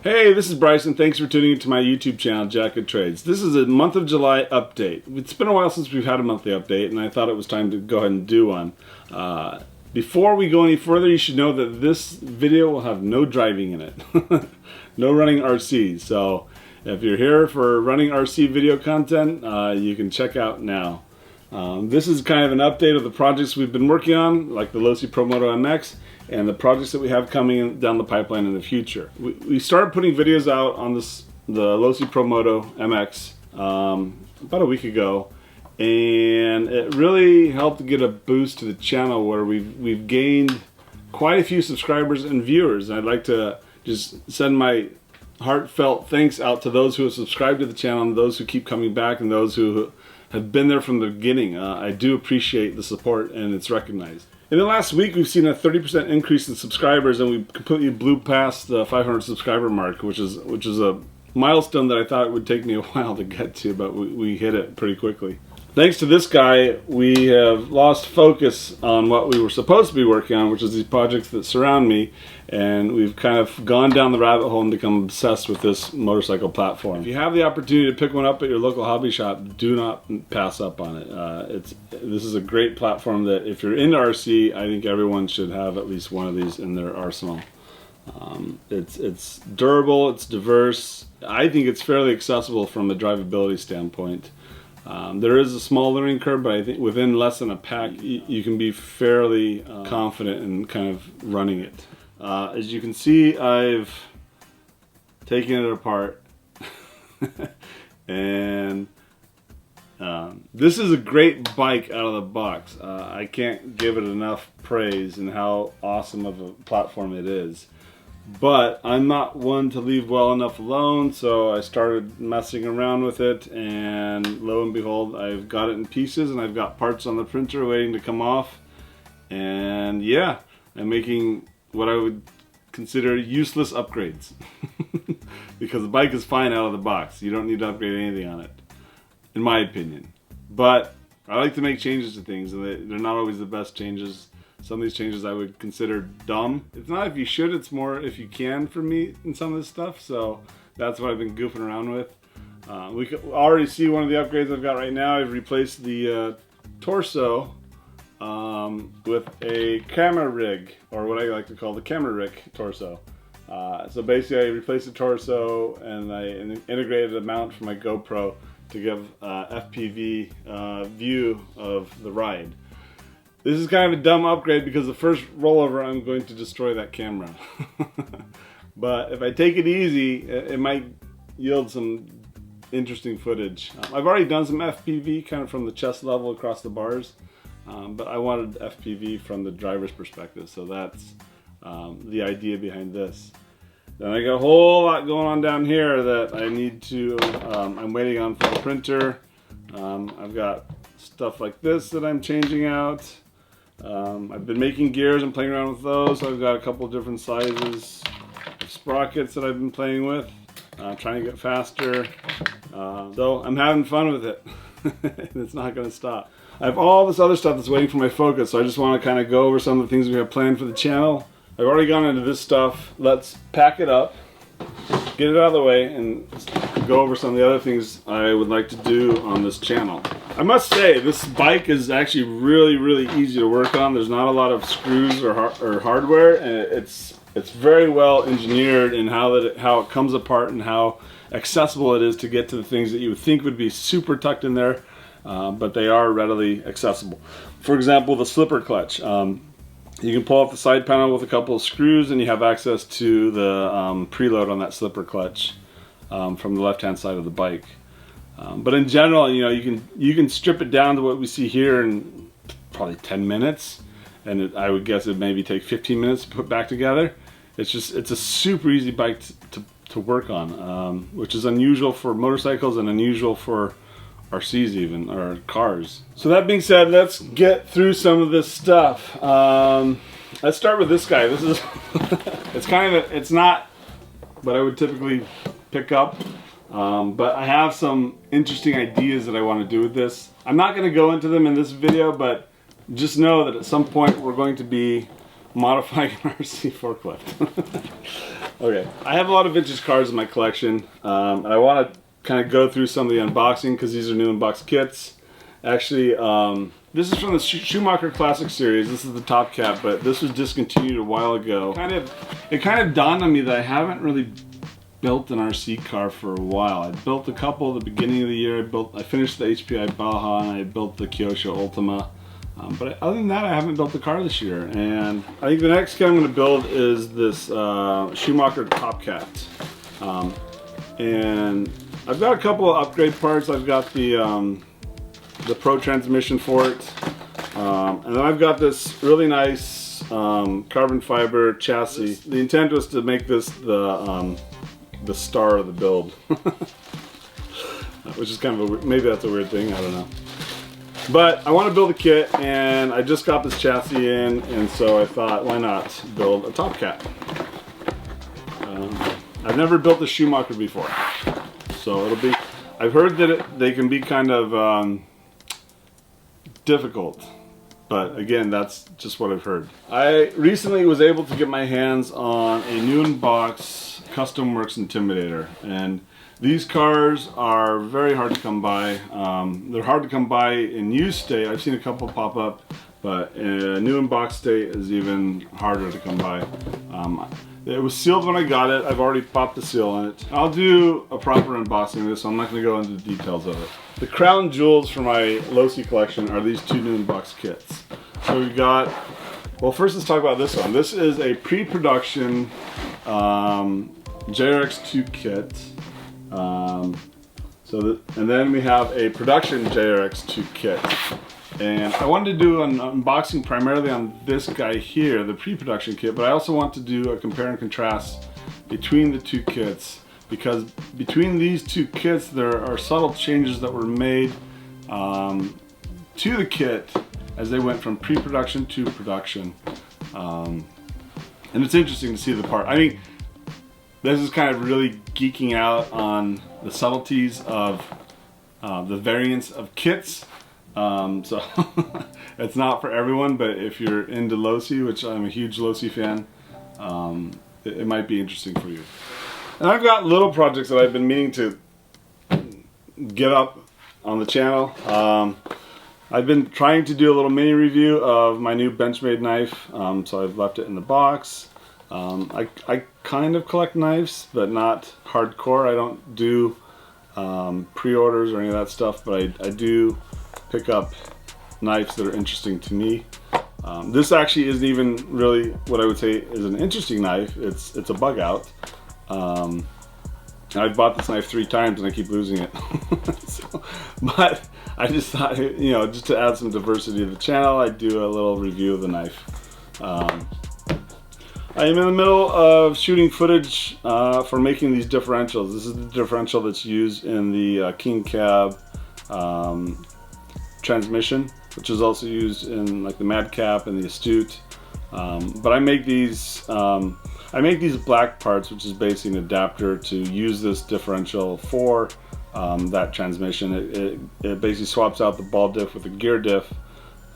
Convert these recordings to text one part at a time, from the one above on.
Hey, this is Bryson. Thanks for tuning into my YouTube channel, Jack of Trades. This is a month of July update. It's been a while since we've had a monthly update, and I thought it was time to go ahead and do one. Before we go any further, you should know that this video will have no driving in it. No running RCs. So if you're here for running RC video content, you can check out now. This is kind of an update of the projects we've been working on, like the Losi Promoto-MX, and the projects that we have coming down the pipeline in the future. We started putting videos out on the Losi Promoto-MX about a week ago, and it really helped get a boost to the channel where we've gained quite a few subscribers and viewers. And I'd like to just send my heartfelt thanks out to those who have subscribed to the channel, and those who keep coming back, and those who have been there from the beginning. I do appreciate the support, and it's recognized. In the last week, we've seen a 30% increase in subscribers, and we completely blew past the 500 subscriber mark, which is a milestone that I thought it would take me a while to get to, but we hit it pretty quickly. Thanks to this guy, we have lost focus on what we were supposed to be working on, which is these projects that surround me, and we've kind of gone down the rabbit hole and become obsessed with this motorcycle platform. If you have the opportunity to pick one up at your local hobby shop, do not pass up on it. This is a great platform that if you're into RC, I think everyone should have at least one of these in their arsenal. It's durable, it's diverse. I think it's fairly accessible from a drivability standpoint. There is a small learning curve, but I think within less than a pack, you can be fairly confident in kind of running it. As you can see, I've taken it apart, and this is a great bike out of the box. I can't give it enough praise and how awesome of a platform it is. But I'm not one to leave well enough alone, so I started messing around with it, and lo and behold, I've got it in pieces, and I've got parts on the printer waiting to come off. And yeah, I'm making what I would consider useless upgrades. Because the bike is fine out of the box. You don't need to upgrade anything on it, in my opinion. But I like to make changes to things, and they're not always the best changes. Some of these changes I would consider dumb. It's not if you should, it's more if you can for me in some of this stuff. So that's what I've been goofing around with. We can already see one of the upgrades I've got right now. I've replaced the torso with a camera rig, or what I like to call the camera rig torso. So basically I replaced the torso, and I integrated a mount for my GoPro to give FPV view of the ride. This is kind of a dumb upgrade because the first rollover I'm going to destroy that camera. But if I take it easy, it might yield some interesting footage. I've already done some FPV kind of from the chest level across the bars, but I wanted FPV from the driver's perspective, so that's the idea behind this. Then I got a whole lot going on down here that I need to, I'm waiting on for the printer. I've got stuff like this that I'm changing out. I've been making gears and playing around with those. So I've got a couple different sizes of sprockets that I've been playing with, trying to get faster. So I'm having fun with it. It's not going to stop. I have all this other stuff that's waiting for my focus, so I just want to kind of go over some of the things we have planned for the channel. I've already gone into this stuff. Let's pack it up, get it out of the way, and go over some of the other things I would like to do on this channel. I must say, this bike is actually really easy to work on. There's not a lot of screws or hardware, and it's very well engineered in how it comes apart and how accessible it is to get to the things that you would think would be super tucked in there, but they are readily accessible. For example, the slipper clutch. You can pull off the side panel with a couple of screws, and you have access to the preload on that slipper clutch from the left-hand side of the bike. But in general, you know, you can strip it down to what we see here in probably 10 minutes, and I would guess it maybe take 15 minutes to put back together. It's a super easy bike to work on, which is unusual for motorcycles and unusual for RCs even, or cars. So that being said, let's get through some of this stuff. Let's start with this guy. This is it's not what I would typically pick up. But I have some interesting ideas that I want to do with this. I'm not going to go into them in this video, but just know that at some point we're going to be modifying an RC forklift. Okay, I have a lot of vintage cars in my collection, and I want to kind of go through some of the unboxing because these are new unboxed kits. Actually, this is from the Schumacher Classic series. This is the top cap, but this was discontinued a while ago. It kind of dawned on me that I haven't really built an RC car for a while. I built a couple at the beginning of the year. I finished the HPI Baja and I built the Kyosho Ultima. But other than that, I haven't built the car this year. And I think the next kit I'm going to build is this Schumacher Top Cat. And I've got a couple of upgrade parts. I've got the Pro transmission for it. And then I've got this really nice carbon fiber chassis. The intent was to make this the star of the build. Which is kind of maybe that's a weird thing, I don't know. But I want to build a kit, and I just got this chassis in, and so I thought, why not build a Top Cat? I've never built a Schumacher before, so it'll be. I've heard that they can be kind of difficult, but again, that's just what I've heard. I recently was able to get my hands on a new in-box Custom Works Intimidator, and these cars are very hard to come by. They're hard to come by in used state. I've seen a couple pop up, but in a new in-box state is even harder to come by. It was sealed when I got it. I've already popped the seal on it. I'll do a proper unboxing of this, so I'm not going to go into the details of it. The crown jewels for my Losi collection are these two new in-box kits. So we've got, well, first let's talk about this one. This is a pre-production JRX2 kit. And then we have a production JRX2 kit. And I wanted to do an unboxing primarily on this guy here, the pre-production kit, but I also want to do a compare and contrast between the two kits, because between these two kits there are subtle changes that were made to the kit as they went from pre-production to production. And it's interesting to see the part. I mean, this is kind of really geeking out on the subtleties of the variants of kits. So it's not for everyone, but if you're into Losi, which I'm a huge Losi fan, it might be interesting for you. And I've got little projects that I've been meaning to get up on the channel. I've been trying to do a little mini review of my new Benchmade knife, so I've left it in the box. I kind of collect knives, but not hardcore. I don't do pre-orders or any of that stuff, but I do pick up knives that are interesting to me. This actually isn't even really what I would say is an interesting knife. It's a bug out. I've bought this knife 3 times and I keep losing it. But I just thought, you know, just to add some diversity to the channel, I'd do a little review of the knife. I am in the middle of shooting footage for making these differentials. This is the differential that's used in the King Cab transmission, which is also used in like the Madcap and the Astute. But I make these black parts, which is basically an adapter to use this differential for that transmission. It basically swaps out the ball diff with a gear diff,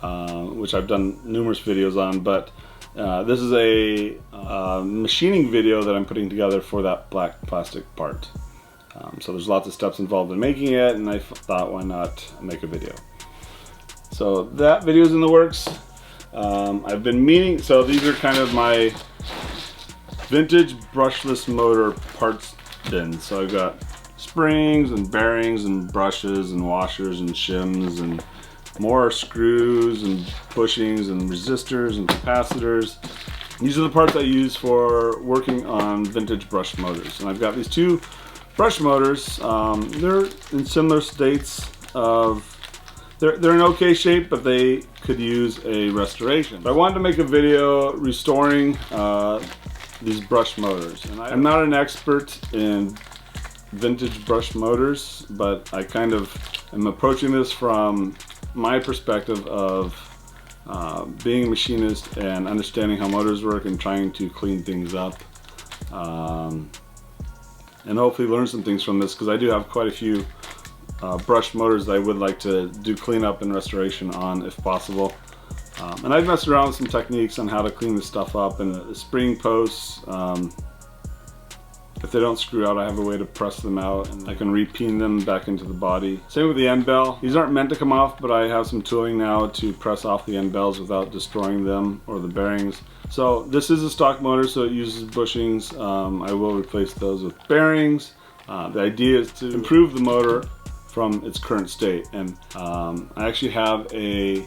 which I've done numerous videos on, but this is a machining video that I'm putting together for that black plastic part. So there's lots of steps involved in making it, and I thought, why not make a video? So that video is in the works. I've been meaning, so these are kind of my vintage brushless motor parts bins. So I've got springs and bearings and brushes and washers and shims and more screws and bushings and resistors and capacitors. These are the parts I use for working on vintage brush motors. And I've got these 2 brush motors. They're in similar states of, they're in okay shape, but they could use a restoration. But I wanted to make a video restoring these brush motors. And I'm not an expert in vintage brush motors, but I kind of am approaching this from my perspective of being a machinist and understanding how motors work and trying to clean things up, and hopefully learn some things from this, because I do have quite a few brushed motors that I would like to do cleanup and restoration on if possible. And I've messed around with some techniques on how to clean this stuff up, and the spring posts, If they don't screw out, I have a way to press them out and I can repeen them back into the body. Same with the end bell. These aren't meant to come off, but I have some tooling now to press off the end bells without destroying them or the bearings. So this is a stock motor, so it uses bushings. I will replace those with bearings. The idea is to improve the motor from its current state. And I actually have a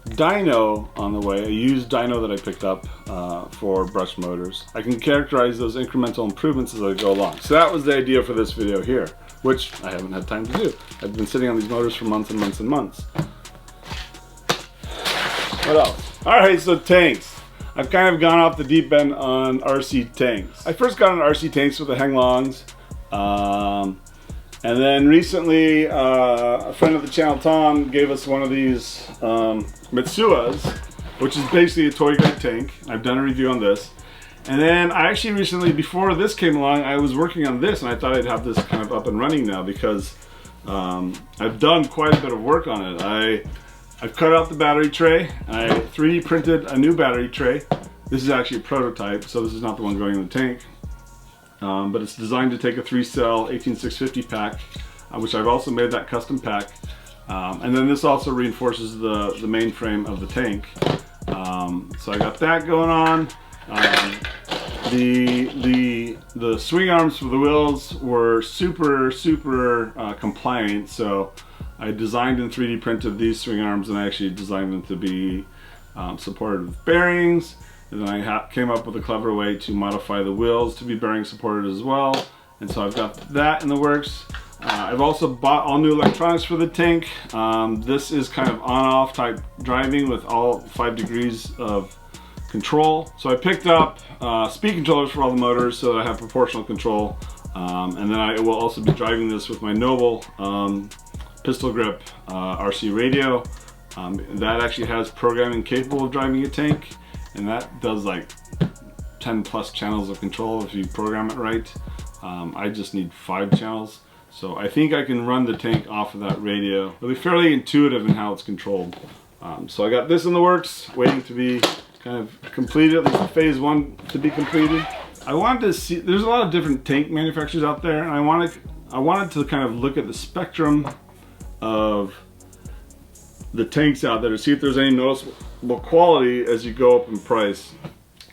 dyno on the way, a used dyno that I picked up for brush motors. I can characterize those incremental improvements as I go along. So that was the idea for this video here, which I haven't had time to do. I've been sitting on these motors for months and months and months. What else? Alright, so tanks. I've kind of gone off the deep end on RC tanks. I first got on RC tanks with the Henglongs. And then recently, a friend of the channel, Tom, gave us one of these Mitsuas, which is basically a toy grade tank. I've done a review on this. And then I actually recently, before this came along, I was working on this and I thought I'd have this kind of up and running now because I've done quite a bit of work on it. I've cut out the battery tray. I 3D printed a new battery tray. This is actually a prototype, so this is not the one going in the tank. But it's designed to take a 3-cell 18650 pack, which I've also made that custom pack. And then this also reinforces the main frame of the tank. So I got that going on. The swing arms for the wheels were super compliant, so I designed and 3D printed these swing arms, and I actually designed them to be supported with bearings. And then I came up with a clever way to modify the wheels to be bearing supported as well. And so I've got that in the works. I've also bought all new electronics for the tank. This is kind of on-off type driving with all 5 degrees of control. So I picked up speed controllers for all the motors so that I have proportional control. And then I will also be driving this with my Noble pistol grip RC radio. That actually has programming capable of driving a tank. And that does like 10 plus channels of control if you program it right. I just need 5 channels. So I think I can run the tank off of that radio. It'll be fairly intuitive in how it's controlled. So I got this in the works, waiting to be kind of completed, at least phase 1 to be completed. I wanted to see, there's a lot of different tank manufacturers out there, and I wanted to kind of look at the spectrum of the tanks out there to see if there's any noticeable quality as you go up in price.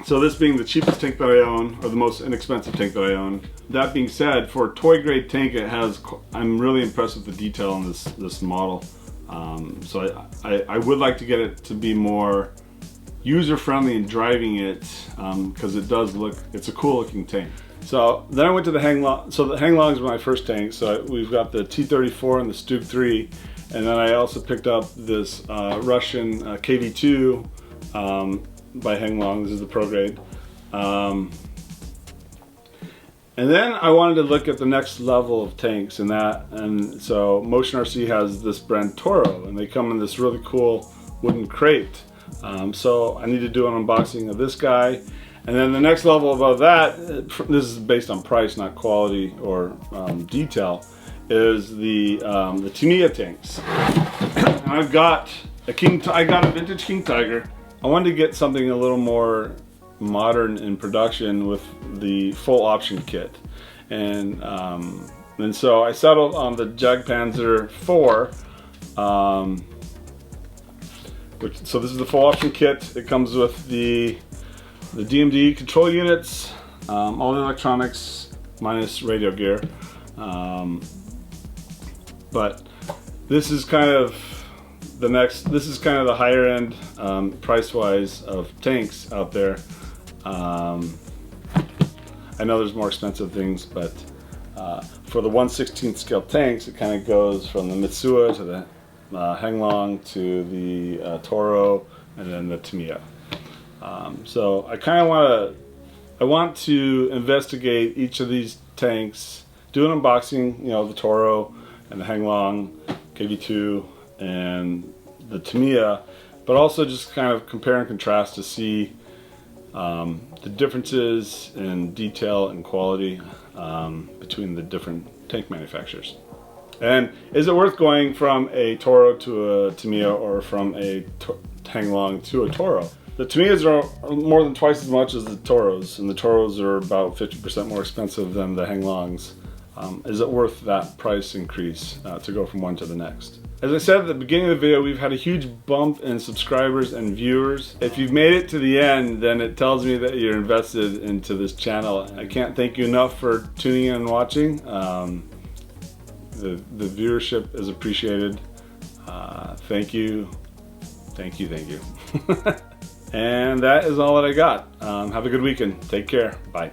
So this being the cheapest tank that I own, or the most inexpensive tank that I own. That being said, for a toy grade tank, I'm really impressed with the detail on this model. So I would like to get it to be more user-friendly in driving it, because it's a cool looking tank. So then I went to the Henglong. So the Henglongs were my first tank. So we've got the T-34 and the Stug 3. And then I also picked up this Russian KV2 by Henglong. This is the pro grade. And then I wanted to look at the next level of tanks and so Motion RC has this brand Toro, and they come in this really cool wooden crate. So I need to do an unboxing of this guy. And then the next level above that, this is based on price, not quality or detail, is the Tamiya tanks. And I got a vintage King Tiger. I wanted to get something a little more modern in production with the full option kit, and so I settled on the Jagdpanzer 4. So this is the full option kit. It comes with the DMD control units, all the electronics minus radio gear. But this is kind of the higher end price-wise of tanks out there. I know there's more expensive things, but for the 1/16 scale tanks, it kind of goes from the Mitsuya to the Henglong to the Toro, and then the Tamiya. So I want to investigate each of these tanks, do an unboxing, the Toro and the Henglong, KV2, and the Tamiya, but also just kind of compare and contrast to see the differences in detail and quality between the different tank manufacturers. And is it worth going from a Toro to a Tamiya, or from a Henglong to a Toro? The Tamias are more than twice as much as the Toros, and the Toros are about 50% more expensive than the Henglongs. Is it worth that price increase to go from one to the next? As I said at the beginning of the video, we've had a huge bump in subscribers and viewers. If you've made it to the end, then it tells me that you're invested into this channel. I can't thank you enough for tuning in and watching. The viewership is appreciated. Thank you. Thank you, thank you. And that is all that I got. Have a good weekend. Take care. Bye.